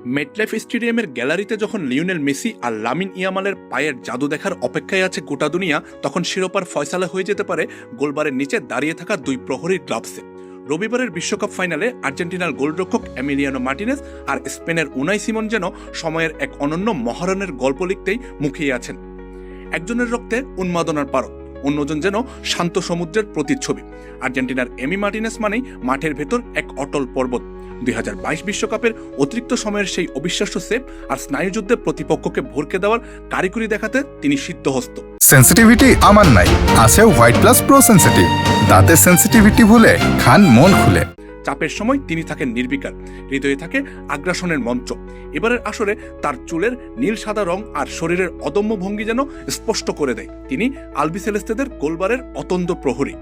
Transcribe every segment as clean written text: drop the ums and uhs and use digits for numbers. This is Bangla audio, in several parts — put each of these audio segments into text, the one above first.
মেটলাইফ স্টেডিয়ামের গ্যালারিতে যখন লিওনেল মেসি আর লামিন ইয়ামালের পায়ের জাদু দেখার অপেক্ষায় আছে গোটা দুনিয়া, তখন শিরোপার ফয়সালা হয়ে যেতে পারে গোলবারের নিচে দাঁড়িয়ে থাকা দুই প্রহরীর গ্লাভসে। রবিবারের বিশ্বকাপ ফাইনালে আর্জেন্টিনার গোলরক্ষক এমিলিয়ানো মার্টিনেজ আর স্পেনের উনাই সিমন যেন সময়ের এক অনন্য মহারণের গল্প লিখতেই মুখিয়ে আছেন। একজনের রক্তে উন্মাদনার পারদ, অন্যজন যেন শান্ত সমুদ্রের প্রতিচ্ছবি। আর্জেন্টিনার এমি মার্টিনেজ মানেই মাঠের ভেতর এক অটল পর্বত। 2022 বিশ্বকাপের অতিরিক্ত সময়ের সেই অবিশ্বাস্য সেভ আর স্নায়ুযুদ্ধে প্রতিপক্ষকে ভরকে দেওয়ার কারিগরি দেখাতে তিনি সিদ্ধহস্ত। সেন্সিটিভিটি আমার নাই, আছে হোয়াইট প্লাস প্রো সেন্সিটিভ। দাঁতের সেন্সিটিভিটি ভুলে খান মন খুলে। চাপের সময় তিনি থাকেন নির্বিকার, হৃদয়ে থাকে আগ্রাসনের মন্ত্র। এবারের আসরে তার চুলের নীল সাদা রং আর শরীরের অদম্য ভঙ্গি যেন স্পষ্ট করে দেয় তিনি আলবিসেলেস্তেদের গোলবারের অতন্দ্র প্রহরী।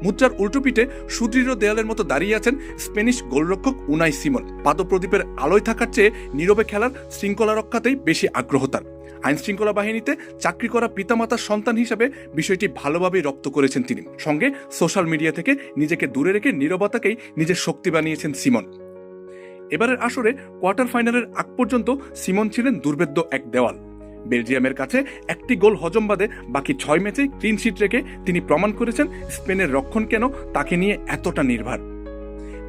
মুদ্রার উল্টোপিঠে সুদৃঢ় দেয়ালের মতো দাঁড়িয়ে আছেন স্পেনিশ গোলরক্ষক উনাই সিমন। পাদপ্রদীপের আলোয় থাকার চেয়ে নীরবে খেলার শৃঙ্খলা রক্ষাতেই বেশি আগ্রহ তার। আইন শৃঙ্খলা বাহিনীতে চাকরি করা পিতামাতার সন্তান হিসাবে বিষয়টি ভালোভাবেই রপ্ত করেছেন তিনি। সঙ্গে সোশ্যাল মিডিয়া থেকে নিজেকে দূরে রেখে নীরবতাকেই নিজের শক্তি বানিয়েছেন সিমন। এবারের আসরে কোয়ার্টার ফাইনালের আগ পর্যন্ত সিমন ছিলেন দুর্ভেদ্য এক দেওয়াল। বেলজিয়ামের কাছে একটি গোল হজম বাদে বাকি 6 ম্যাচে ক্লিন শিট রেখে তিনি প্রমাণ করেছেন স্পেনের রক্ষণ কেন তাকে নিয়ে এতটা নির্ভর।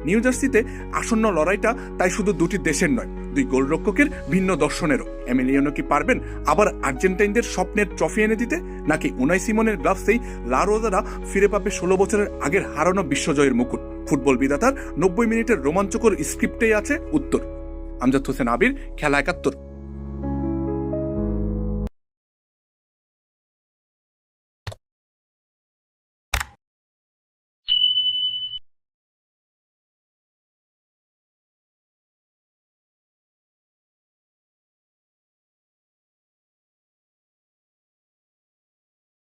নিউ জার্সিতে আসন্ন লড়াইটা তাই শুধু দুটি দেশের নয়, দুই গোলরক্ষকের ভিন্ন দর্শনেরও। এমিলিয়ানো কি পারবেন আবার আর্জেন্টাইনদের স্বপ্নের ট্রফি এনে দিতে, নাকি উনাই সিমনের গ্লাভসেই লা রোজারা ফিরে পাবে 16 বছরের আগের হারানো বিশ্বজয়ের মুকুট? ফুটবল বিধাতার 90 মিনিটের রোমাঞ্চকর স্ক্রিপ্টেই আছে উত্তর। আমজাদ হোসেন আবির, খেলা 71।